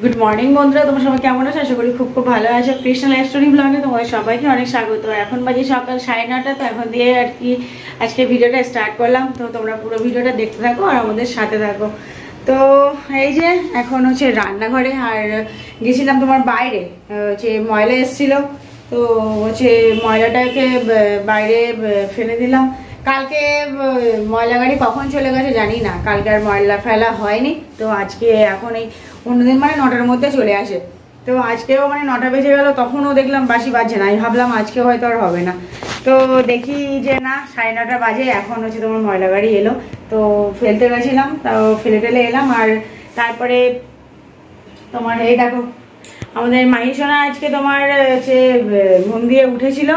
Good morning বন্ধুরা, তোমরা সবাই কেমন আছো? আশা করি খুব খুব ভালো আছো। কৃষ্ণ লাইফ স্টোরি ব্লগে তোমাদের সবাইকে অনেক স্বাগত। এখন বাজে সকাল 9:30। তো এখন দিয়ে আর কি আজকে ভিডিওটা স্টার্ট করলাম। তো তোমরা পুরো ভিডিওটা দেখতে থাকো আর আমাদের সাথে থাকো। তো এই যে এখন হচ্ছে রান্নাঘরে, আর গেছিলাম তোমার বাইরে, হচ্ছে ময়লা এসেছিলো। তো হচ্ছে ময়লাটাকে বাইরে ফেলে দিলাম। কালকে ময়লা গাড়ি কখন চলে গেছে জানি না, কালকে আর ময়লা ফেলা হয়নি। তো আজকে এখন এই অন্যদিন মানে 9টার মধ্যে চলে আসে। তো আজকেও মানে 9টা বেজে গেল, তখনও দেখলাম বাসি বাজছে না। আমি ভাবলাম আজকে হয়তো আর হবে না। তো দেখি যে না, 9:30 বাজে, এখন হচ্ছে তোমার ময়লা গাড়ি এলো। তো ফেলতে গেছিলাম, তাও ফেলে টেলে এলাম। আর তারপরে তোমার এই দেখো, আমাদের মাহিসোনা আজকে তোমার হচ্ছে ঘুম দিয়ে উঠেছিল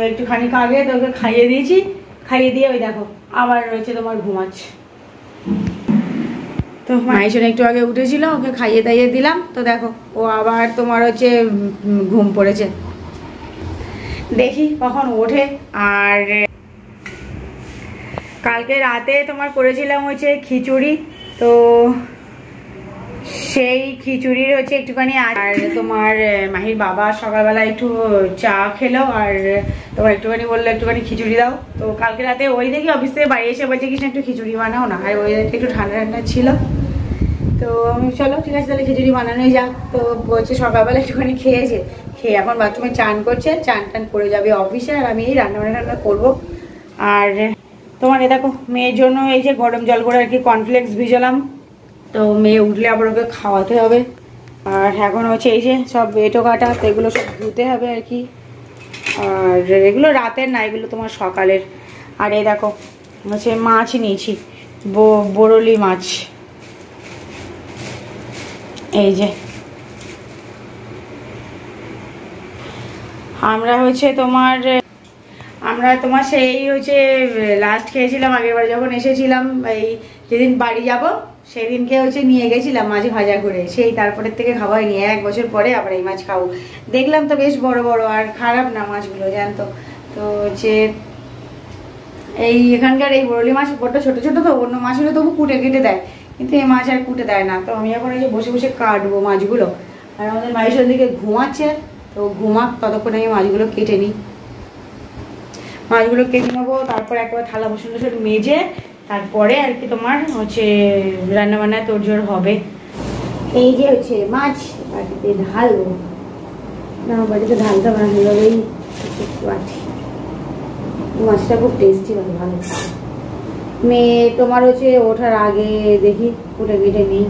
একটুখানি আগে, তো ওকে খাইয়ে দিয়েছি। খাইয়ে দিয়ে ওই দেখো আবার রয়েছে তোমার ঘুমাচ্ছে। তো মাহিসোনা একটু আগে উঠেছিল, ওকে খাইয়ে দাইয়ে দিলাম। তো দেখো ও আবার তোমার হচ্ছে ঘুম পড়েছে। দেখি কখন ওঠে। আর কালকে রাতে তোমার করেছিলাম হচ্ছে খিচুড়ি। তো সেই খিচুড়ির হচ্ছে একটুখানি, আর তোমার মাহির বাবা সকালবেলা একটু চা খেলো, আর তোমার একটুখানি বললো একটুখানি খিচুড়ি দাও। তো কালকে রাতে ওই দেখি অফিস থেকে বাড়ি এসে বলছে কিছু একটু খিচুড়ি বানাও না, আর ওই একটু ঠান্ডা ঠান্ডা ছিল। তো আমি চলো ঠিক আছে তাহলে খিচুড়ি বানানোই যাক। তো বলছে সকালবেলা একটুখানি খেয়েছে, খেয়ে এখন বাথরুমে চান করছে, চান টান করে যাবে অফিসে, আর আমি এই রান্না করবো। আর তোমার এ দেখো মেয়ের জন্য এই যে গরম জল করে আর কি কর্নফ্লেক্স ভিজালাম। তো মেয়ে উঠলে আবার ওকে খাওয়াতে হবে। আর এখন হচ্ছে এই যে সব এঁটো কাটা, তো এগুলো সব ধুতে হবে আর কি। আর এগুলো রাতের না, এগুলো তোমার সকালের। আর এই দেখো হচ্ছে মাছ নিয়েছি, বরলি মাছ। এই যে আমরা তোমার সেই হচ্ছে লাস্ট খেয়েছিলাম আগেরবার যখন এসেছিলাম, এই যেদিন বাড়ি যাব সেদিনকে হচ্ছে নিয়ে গেছিলাম মাছ ভাজা করে, সেই তারপরের থেকে খাওয়া হয়নি। 1 বছর পরে আবার এই মাছ খাবো। দেখলাম তো বেশ বড় বড়, আর খারাপ না মাছগুলো জানতো। তো হচ্ছে এই এখানকার এই বরলি মাছ বড্ড ছোট ছোট, তো অন্য মাছগুলো তবু কুটে কেটে দেয়, কিন্তু এই মাছ আর কুটে দেয় না। তো আমি এখন এই যে বসে বসে কাটবো মাছগুলো। আর আমাদের মাইশোর দিকে ঘুমাচ্ছে, তো ঘুমাক, ততক্ষণে আমি মাছগুলো কেটে নিই। মাছগুলো কেটে নেবো, তারপর একবার থালা বাসন টাসন মেজে তারপরে আর কি তোমার হচ্ছে রান্না বান্না তোড়জোড় হবে। এই যে হচ্ছে মাছ বাটিতে ঢালবো, না বাটিতে ঢালতে হবে না, এই বাটি। মাছটা খুব টেস্টি হয়, ভালো। মেয়ে তোমার হচ্ছে ওঠার আগে দেখি কুটে কেটে নিই,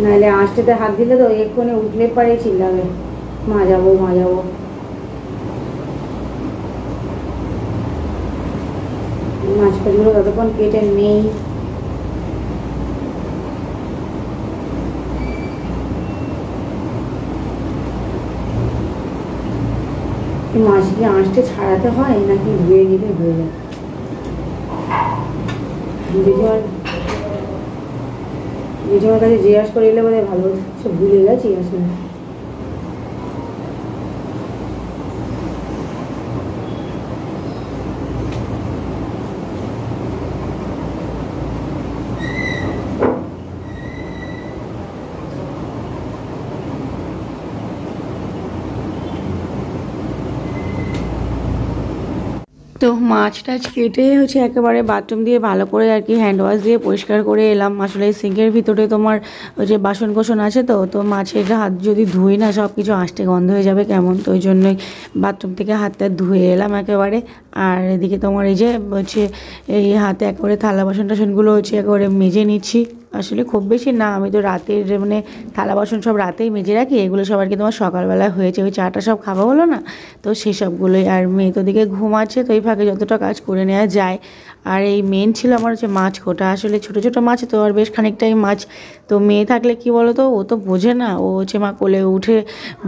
নাহলে আঁচটাতে হাত দিলে তো এক্ষুনি উঠলে পারে চিল্লাবে মাজাবো মাজাবো। মাছ ফাছগুলো ততক্ষণ কেটে নেই। মাছ কি আঁচটা ছাড়াতে হয় নাকি ধুয়ে নিলে হয়ে যায়? জেঠিমার কাছে জিজ্ঞাসা করে এলে বোধহয় ভালো, সব ভুলে গেছি আসলে। তো মাছ টাছ কেটে হচ্ছে একেবারে বাথরুম দিয়ে ভালো করে আর কি হ্যান্ড ওয়াশ দিয়ে পরিষ্কার করে এলাম। আসলে সিঙ্কের ভিতরে তোমার ওই যে বাসন কোসন আছে, তো মাছের হাত যদি ধুই না সব কিছু আঁশটে গন্ধ হয়ে যাবে কেমন, তো ওই জন্যই বাথরুম থেকে হাতটা ধুয়ে এলাম একেবারে। আর এদিকে তোমার এই যে হচ্ছে এই হাতে একেবারে থালা বাসন টাসনগুলো হচ্ছে একেবারে মেজে নিচ্ছি। আসলে খুব বেশি না, আমি তো রাতের মানে থালা বাসন সব রাতেই মেজে রাখি, এগুলো সব আর কি তোমার সকালবেলা হয়েছে, ওই চাটা সব খাওয়া হলো না, তো সেই সবগুলোই। আর মেয়ে তো দিকে ঘুমাচ্ছে, তো এই ফাঁকে যতটা কাজ করে নেওয়া যায়। আর এই মেন ছিল আমার হচ্ছে মাছ কোটা। আসলে ছোটো ছোটো মাছ তো, আর বেশ খানিকটাই মাছ। তো মেয়ে থাকলে কি বলো তো, ও তো বোঝে না, ও হচ্ছে মা কোলে উঠে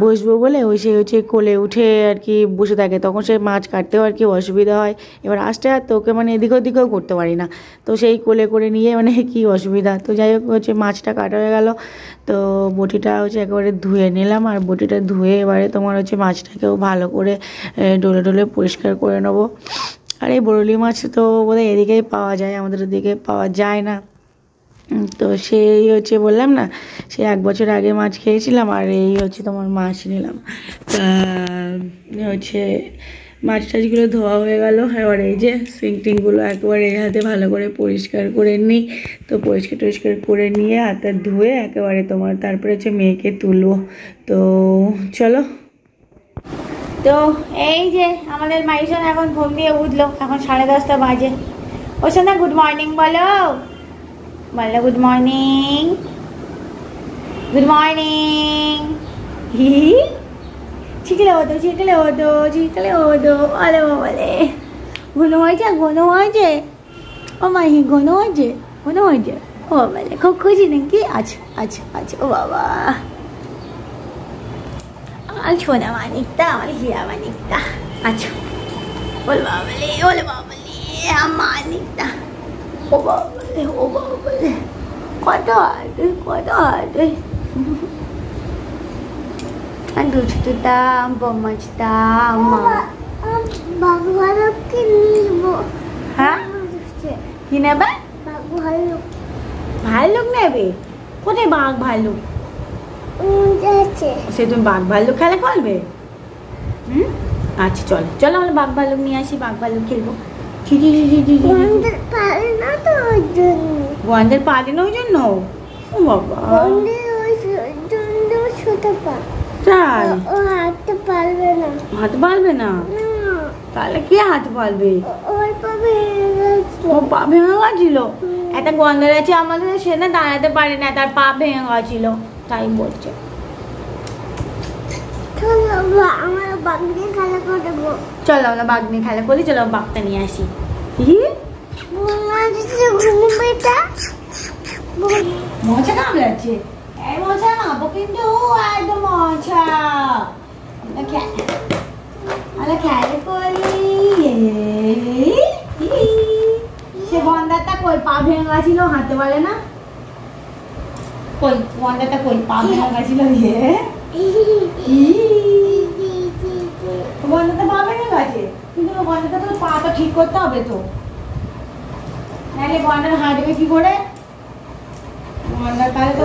বসবো বলে ওই সে হচ্ছে কোলে উঠে আর কি বসে থাকে, তখন সে মাছ কাটতেও আর কি অসুবিধা হয়। এবার আসতে আর তো ওকে মানে এদিক ওদিকেও করতে পারি না, তো সেই কোলে করে নিয়ে মানে কি অসুবিধা। তো যাই হোক হচ্ছে মাছটা কাটা হয়ে গেল। তো বটিটা হচ্ছে একেবারে ধুয়ে নিলাম, আর বটিটা ধুয়ে এবারে তোমার হচ্ছে মাছটাকেও ভালো করে ডলে ডলে পরিষ্কার করে নেবো। আর এই বরলি মাছ তো বোধহয় এদিকেই পাওয়া যায়, আমাদের এদিকে পাওয়া যায় না। তো সেই হচ্ছে বললাম না, সে 1 বছর আগে মাছ খেয়েছিলাম, আর এই হচ্ছে তোমার মাছ নিলাম। তা হচ্ছে মাছ টাছগুলো ধোয়া হয়ে গেল। এবার এই যে সিঙ্ক টিঙ্কগুলো একেবারে এই হাতে ভালো করে পরিষ্কার করে নিই। তো পরিষ্কার টরিষ্কার করে নিয়ে হাতটা ধুয়ে একেবারে তোমার তারপরে হচ্ছে মেয়েকে তুলবো। তো চলো। তো এই যে আমাদের মাইশন এখন ঘুম দিয়ে উঠলো, এখন 10:30 বাজে। ও সোনা গুড মর্নিং বলো, বলো গুড মর্নিং, গুড মর্নিং। হি চিকলে হতো চিকলে হতো চিকলে হতো, আরে বাবালে ঘন হয়েছে ঘন হয়েছে, ও মাহি ঘন হয়েছে ঘন হয়েছে, ও বাবালে খুব খুশি নাকি? আচ্ছা আচ্ছা আচ্ছা, ও বাবা আমার সোনা মানিকটা, আমার হীরা মানিকটা। আচ্ছা ওলে বাবালে ওলে বাবালে আমার মানিকটা, ও বাবালে ও বাবালে কত হাঁটে কত হাঁটে। দুষ্টুটা বম্মাচটা মা ভাল্লুককে নিবো। হ্যাঁ কি নেবে? ভাল্লুক। ভাল্লুক নেবে? কোথায় বাঘ ভাল্লুক? সে তুমি বাঘ ভাল্লুক খেলা করবে? আচ্ছা চলো চলো, আমরা বাঘ ভাল্লুক নিয়ে আসি, বাঘ ভাল্লুক খেলবো। গন্ডের পারে না ওই জন্য? ও বাবা তাই? ও হাঁটতে পারবে না। হাঁটতে পারবে না? তাহলে কে হাঁটতে পারবে? ও পা ভেঙে গেছিল। একটা গন্ডার আছে আমাদের, সে না দাঁড়াতে পারে না, তার পা ভেঙে গেছিল, তাই বলছে। চলো আমরা বাঘ নিয়ে খেলা করবো, চলো আমরা বাঘ নিয়ে খেলা করি, চলো বাঘটা নিয়ে আসি। মশা কামড়াচ্ছে, এই মশা খাবো কিন্তু একদম মশা। আমরা খেলা করি। সে গন্ডারটা কই পা ভেঙে গেছিল, হাঁটতে পারে না। কই গন্ডারটা কই পা ভেঙে গেছিল? গন্ডারটা পা ভেঙে গেছে, কিন্তু গন্ডারটা তো পাটা ঠিক করতে হবে তো, নাহলে গন্ডার হাঁটবে কি করে? গন্ডার তাহলে তো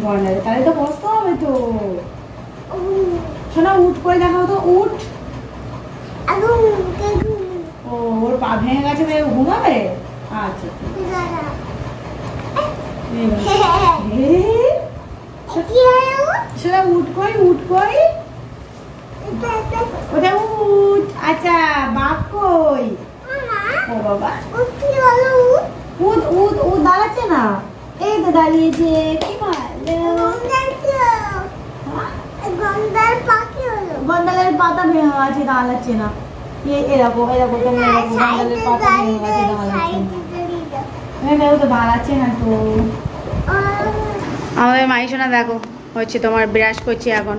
গন্ডার তাহলে তো বসতে হবে তো। শোনা উঠ করে দেখাও তো, উঠ। ও ওর পা ভেঙে গেছে, ঘুমাবে? আচ্ছা শোনা উঠ কই উঠ কই, ওটা উঠ। আচ্ছা বাঘ কই? ও বাবা উঠ উঠ উঠ, দাঁড়াচ্ছে না, এই তো দাঁড়িয়েছে। কি গন্ডারের পাতা ভেঙে গেছে, দাঁড়াচ্ছে না। এরকম এরকম গন্ডারের পাতা ভেঙে গেছে, দাঁড়াচ্ছে তো, দাঁড়াচ্ছে না তো। আমাদের মাইশোনা দেখো হচ্ছে তোমার ব্রাশ করছে এখন,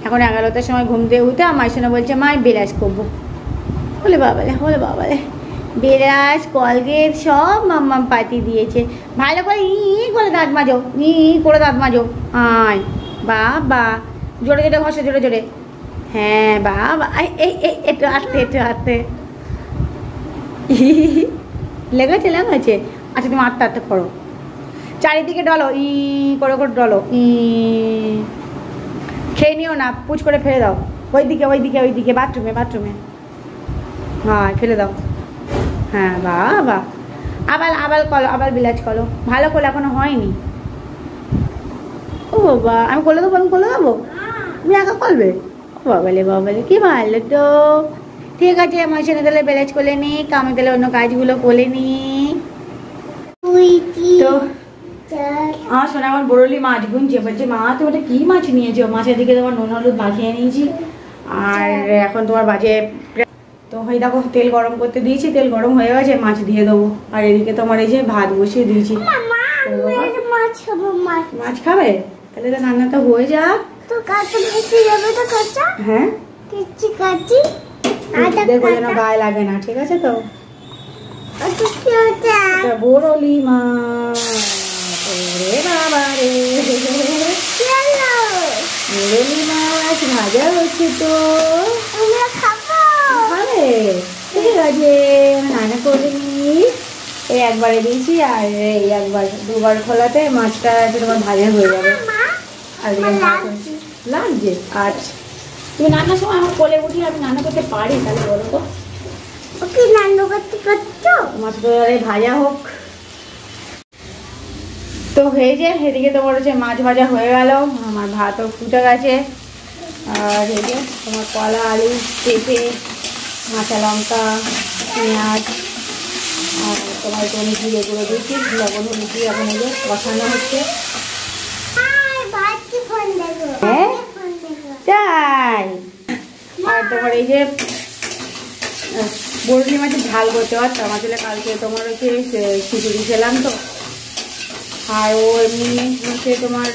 এখন 11টার সময় ঘুম দিয়ে উঠে আমার মাইশোনা বলছে মা ব্রাশ করবো। বলে বাবালে বলে বাবালে, ব্রাশ কলগেট সব মাম্মাম পাতি দিয়েছে। ভালো করে ই করে দাঁত মাজো, ই করে দাঁত মাজো। আয় বাবা, জোরে জোরে ঘষে জোরে জোরে। হ্যাঁ বাবা, এই এই একটু আসতে একটু আসতে লেগেছে লেগেছে। আচ্ছা তুমি আটটা আটটা করো, চারিদিকে ডলো, ই করে করে ডলো। খেয়ে নিও না, পুচ করে ফেলে দাও ওইদিকে ওইদিকে ওইদিকে, বাথরুমে বাথরুমে। হ্যাঁ ফেলে দাও। হ্যাঁ বাবা, আবার আবার কলো, আবার বিলাজ করো ভালো করে, এখনো হয়নি। ও বাবা আমি করলে দেবো, আমি করলে দেবো, তুমি একা করবে? বাবালে বাবালে কি ভালো তো। ঠিক আছে আমার সঙ্গে তাহলে ব্যালেন্স করে নি, আমি তাহলে অন্য কাজগুলো করে নি। তো আমার শোনা আমার বড়লি মাছ গুনছে, বলছে মা তুমি ওটা কি মাছ নিয়েছো? মাছের দিকে তোমার নুন হলুদ মাখিয়ে নিয়েছি, আর এখন তোমার বাজে। তো ওই দেখো তেল গরম করতে দিয়েছি, তেল গরম হয়ে গেছে, মাছ দিয়ে দেবো। আর এদিকে তোমার এই যে ভাত বসিয়ে দিয়েছি। মাছ খাবে? তাহলে তো রান্নাটা হয়ে যাক। হ্যাঁ দেখো যেন গায়ে লাগে না, ঠিক আছে তো? বড়লি মাছ, ওরে বাবা রে, বড়লি মাছ ভাজা হচ্ছে তো, খাবে? ঠিক আছে রান্না করে নি। এই একবারে দিয়েছি আর এই একবার দুবার খোলাতে মাছটা তোমার ভাজা হয়ে যাবে। আর লাগছে আচ্ছা, তুমি রান্নার সময় আমার কোলে উঠি, আমি রান্না করতে পারি, তাহলে বলো তো ওকে রান্না করতে করছো মাছটা ভাজা হোক। তো হয়ে যায় এদিকে তোমার হচ্ছে মাছ ভাজা হয়ে গেল, আমার ভাতও ফুটে গেছে। আর এই যে তোমার কলা, আলু, পেঁপে, কাঁচা লঙ্কা, পেঁয়াজ আর তোমার একটু জিরে গুঁড়ো দিচ্ছি, লবণ হলুদ দিয়ে এখন এই যে কষানো হচ্ছে। হ্যাঁ তাই। আর তোমার এই যে বরুলি মাছের ঝাল করতে পারতাম, আসলে কালকে তোমার হচ্ছে খিচুড়ি খেলাম তো, আর ও এমনি হচ্ছে তোমার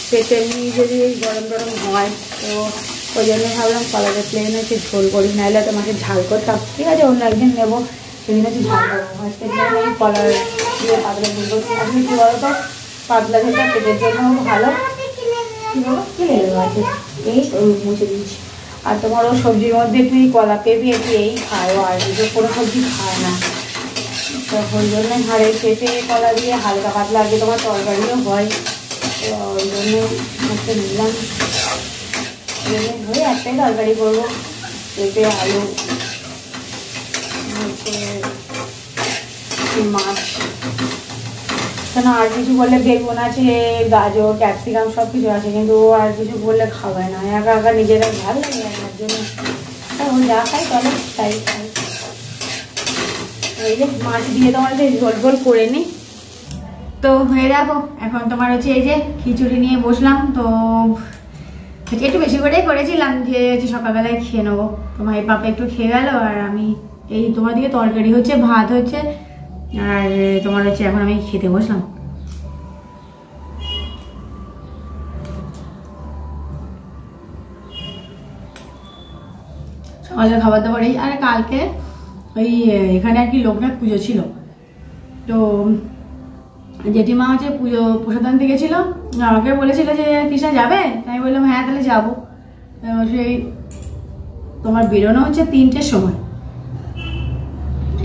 পেট এমনি যদি গরম গরম হয় তো ওই জন্য ভাবলাম কলাটা প্লেন হচ্ছে ঝোল করি, নাহলে তোমাকে ঝাল করতাম। ঠিক আছে, অন্য একদিন নেবো, সেদিন হচ্ছে ঝাল করবো। আজকে কলার দিয়ে পাতলা ঝোল করছি। আপনি কী বলো তো, পাতলা ঝোলটা পেটের জন্য ভালো। কিনে দেবো আছে এই মুছে দিচ্ছি। আর তোমার ও সবজির মধ্যে তুই কলা পেঁপে একটু এই খায়, আর কোনো সবজি খায় না, তো ওই জন্য ঘরে পেঁপে কলা দিয়ে হালকা পাতলা আগে তোমার তরকারিও হয়, তো ওই জন্য হচ্ছে নিলাম। ওই একটাই তরকারি করবো, পেঁপে আলু মাছ। কেন আর কিছু বললে বেগুন আছে, গাজর, ক্যাপসিকাম সব কিছু আছে, কিন্তু আর কিছু বললে খাবে না, একা একা নিজেরা ভালো লাগে আমার জন্য। ও যা খাই তাহলে তাই খাই। এই যে মাছ দিয়ে তোমার হচ্ছে ঝোল ঝোল করে নিই। তো হয়ে দেখো এখন তোমার হচ্ছে এই যে খিচুড়ি নিয়ে বসলাম। তো একটু বেশি করেই করেছিলাম যে সকালবেলায় খেয়ে নেবো। তোমার এই পাপা একটু খেয়ে গেল, আর আমি এই তোমার দিকে তরকারি হচ্ছে, ভাত হচ্ছে, আর তোমার হচ্ছে এখন আমি খেতে বসলাম। সকালে খাবার দাবার এই, আর কালকে ওই এখানে আর কি লোকনাথ পুজো ছিল, তো জেঠিমা হচ্ছে পুজো প্রসাদ আনতে গেছিল, আমাকে বলেছিল যে কৃষ্ণা যাবে, আমি বললাম হ্যাঁ তাহলে যাবো। সেই তোমার বেরোনো হচ্ছে 3টের সময়,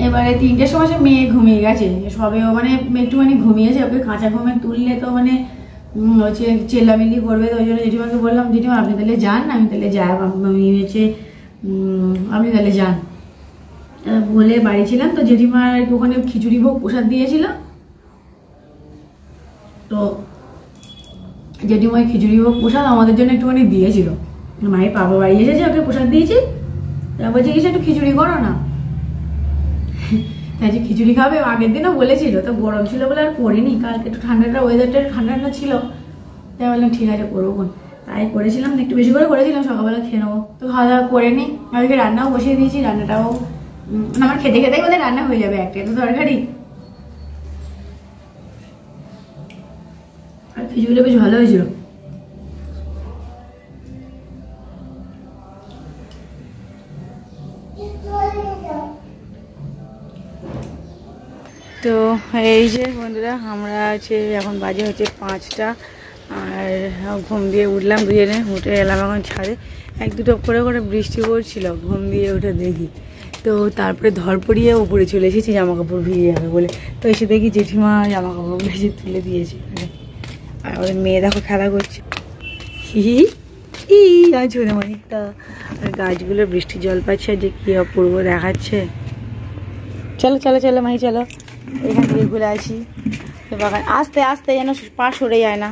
এবারে 3টের সময় সে মেয়ে ঘুমিয়ে গেছে সবে, ও মানে একটুখানি ঘুমিয়েছে, ওকে কাঁচা ঘুমে তুললে তো মানে হচ্ছে চেল্লামিল্লি করবে, তো ওই জন্য জেঠিমাকে বললাম জেঠিমা আপনি তাহলে যান, আমি তাহলে যাই, আমি হচ্ছে আপনি তাহলে যান বলে বাড়ি ছিলাম। তো জেঠিমার ওখানে খিচুড়ি ভোগ প্রসাদ দিয়েছিল, তো জেঠিমার খিচুড়ি ভোগ প্রসাদ আমাদের জন্য একটুখানি দিয়েছিল। মায়ের বাবা বাড়ি এসেছে, ওকে প্রসাদ দিয়েছি, তারপর বলছে কি একটু খিচুড়ি করো না, তাই যে খিচুড়ি খাবে আগের দিনও বলেছিল, তো গরম ছিল বলে আর করিনি। কালকে একটু ঠান্ডাটা ওয়েদারটা একটু ঠান্ডা ঠান্ডা ছিল, তাই বললাম ঠিক আছে করবো কোন, তাই করেছিলাম, একটু বেশি করে করেছিলাম, সকালবেলা খেয়ে নেবো। তো খাওয়া দাওয়া করে নিই, আজকে রান্নাও বসিয়ে দিয়েছি, রান্নাটাও আমার খেতে খেতেই বোধহয় রান্না হয়ে যাবে, একটা তো তরকারি আর খিচুড়িটা বেশ ভালো হয়েছিল। তো এই যে বন্ধুরা আমরা হচ্ছে এখন বাজে হচ্ছে 5টা, আর ঘুম দিয়ে উঠলাম দুজনে, উঠে এলাম এখন ছাদে। 1-2 করে করে বৃষ্টি পড়ছিল, ঘুম দিয়ে উঠে দেখি, তো তারপরে ধরপড়িয়ে উপরে চলে এসেছি জামা কাপড় ভিজে যাবে বলে। তো এসে দেখি জেঠিমা জামা কাপড় ভেজে তুলে দিয়েছে, আর ওদের মেয়ে দেখো খেলা করছে, হি ঝরে অনেকটা, আর গাছগুলো বৃষ্টির জল পাচ্ছে, যে কি অপূর্ব দেখাচ্ছে। চলো চলো চলো মাহি চলো, এখান থেকে ঘুরে আসি বাগান, আস্তে আস্তে যেন পা সরে যায় না,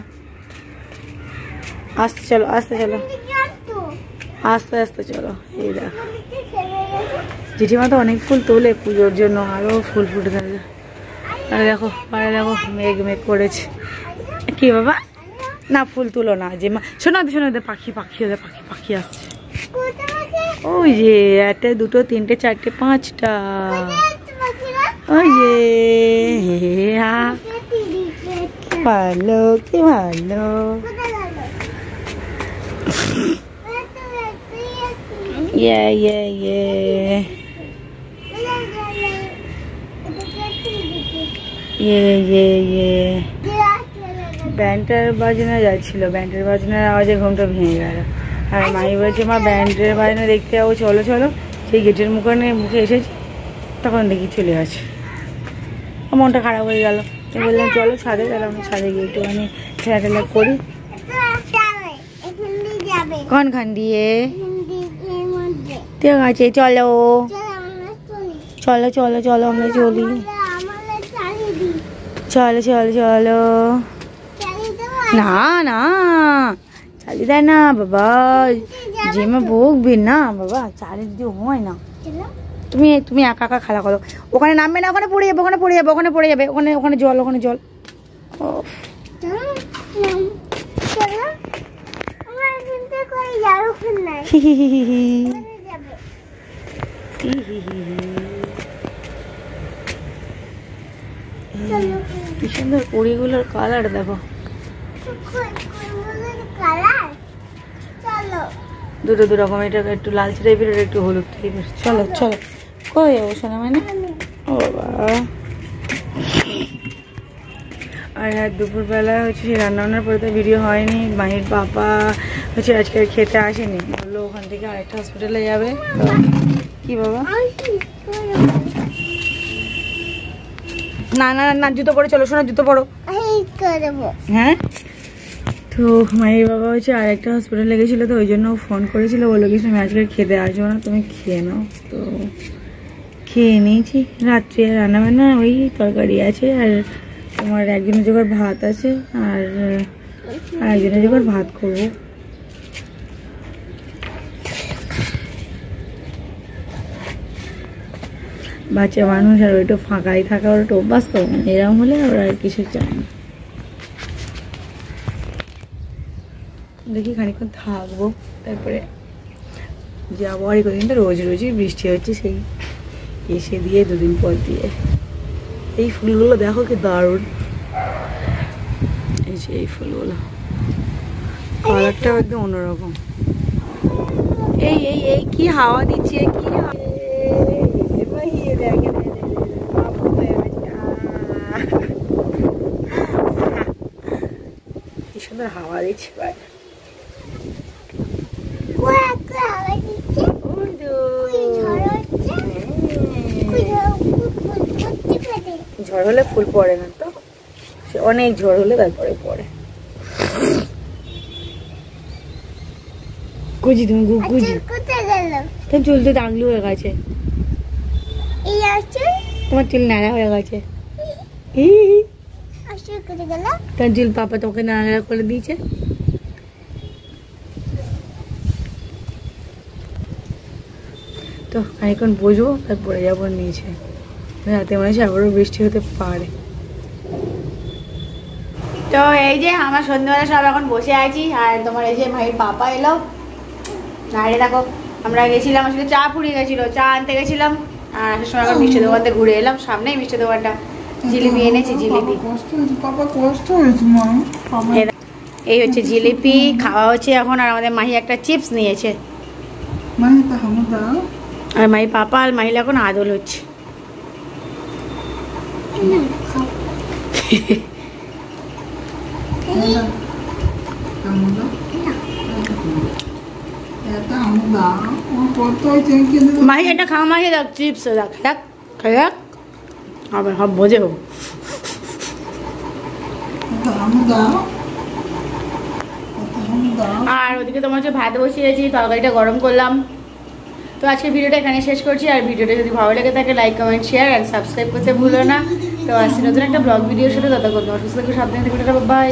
আস্তে চলো আস্তে চলো আস্তে আস্তে চলো। এই দেখো জেঠিমা তো অনেক ফুল তোলে পুজোর জন্য, আরও ফুল ফুটে থাকে। আর দেখো পাড়ে দেখো মেঘ মেঘ করেছে, কি বাবা না ফুল তুলো না, যে মা শোনা শোনা পাখি পাখি ওদের পাখি পাখি আসছে, ওই যে 1, 2, 3, 4, 5টা, ওই যে ভালো কি ভালো। ব্যান্ডের বাজনা যাচ্ছিল, ব্যান্ডের বাজনার আওয়াজে ঘুমটা ভেঙে গেল, আর মাই বলছে মা ব্যান্ডের বাজনা দেখতে যাবো, চলো চলো। সেই গেটের মুখে এসেছি, তখন দেখি চলে আছে। মনটা খারাপ হয়ে গেল। তো বললাম চলো ছাদে, তাহলে আমরা ছাদে গিয়ে একটুখানি খেলা টেলা করি। কোনখান দিয়ে? ঠিক আছে চলো চলো চলো চলো আমরা চলি। চলো চলো চলো। না না চালিয়ে দেয় না বাবা, জিমে বকবি না বাবা, চালিয়ে দিতে হয় না। তুমি তুমি একা একা খেলা করো, ওখানে নামবে না, ওখানে পড়ে যাবে, ওখানে পড়ে যাবে, ওখানে পড়ে যাবে, ওখানে ওখানে জল, ওখানে জল। কি সুন্দর কুড়িগুলোর কালার দেখো, দুটো দু রকম, এটা একটু লালচে টাইপের, একটু হলুদ টাইপের। চলো চলো, কই যাবো শোনা মানে? ও বাবা। আর দুপুরবেলা হচ্ছে রান্নাবান্নার পরে তো ভিডিও হয়নি। মাহির পাপা হচ্ছে আজকে খেতে আসেনি, বললো ওখান থেকে আরেকটা হসপিটালে যাবে। কি বাবা? না না না, জুতো পরে চলো শোনা, জুতো পরো। হ্যাঁ, তো মায়ের বাবা হচ্ছে আরেকটা হসপিটালে গেছিলো, তো ওই জন্য ফোন করেছিল, বললো কিছু আমি আজকে খেতে আসবো না, তুমি খেয়ে নাও। তো খেয়ে নিয়েছি। রাত্রে রান্নাবান্না ওই তরকারি আছে, আর তোমার একজনের জোগাড় ভাত আছে, আর একজনের জোগাড় ভাত করবো। বাচ্চা মানুষ আর ওইটা ফাঁকাই থাকা ওর একটা অভ্যাস, তো এরকম হলে ওরা আর কিছু চায় না। দেখি খানিক্ষণ থাকবো, তারপরে যাবো। আর কদিন তো রোজ রোজই বৃষ্টি হচ্ছে, সেই এসে দিয়ে দুদিন পর দিয়ে। এই ফুলগুলো দেখো কি দারুণ, এই যে এই ফুলগুলো কালারটাও একদম অন্যরকম। এই এই এই কি হাওয়া দিচ্ছে, কি কি সুন্দর হাওয়া দিচ্ছে। ঝড় হলে ফুল পড়ে না তো, অনেক ঝড় হলে তারপরে পড়ে। গুজি তুমি গুজি, তোমার চুল তো টাংলু হয়ে গেছে, তোমার চুল নাড়া হয়ে গেছে। তার চুল পাপা তোমাকে নাড়া করে দিয়েছে। তো খানিক্ষণ বসবো, তারপরে যাবো নিচে। রাতে মনে হচ্ছে আবারও বৃষ্টি হতে পারে। তো এই যে আমার সন্ধ্যেবেলা সব এখন বসে আছি, আর তোমার এই যে ভাইয়ের পাপা এলো। আরে দেখো, আমরা গেছিলাম আসলে চা পুড়িয়ে গেছিলো, চা আনতে গেছিলাম, আর আসার সময় এখন মিষ্টি দোকানতে ঘুরে এলাম, সামনেই মিষ্টি দোকানটা। জিলিপি এনেছি, জিলিপি। এই হচ্ছে জিলিপি খাওয়া হচ্ছে এখন, আর আমাদের মাহি একটা চিপস নিয়েছে, আর মাহি পাপা আর মাহিলা এখন আদল হচ্ছে। মাহি এটা খাওয়া, মাহি দেখ চিপস, দেখ দেখ খাই দেখ, আবার সব বোঝে। আর ওদিকে তোমার হচ্ছে ভাত বসিয়েছি, তরকারিটা গরম করলাম। তো আজকে ভিডিওটা এখানে শেষ করছি, আর ভিডিওটা যদি ভালো লেগে থাকে লাইক কমেন্ট শেয়ার আর সাবস্ক্রাইব করতে ভুলো না। তো আসছি নতুন একটা ব্লগ ভিডিওর সাথে, ততক্ষণ তোমার সুস্থ থাকবে, সাবধানে থাকবে, বাই।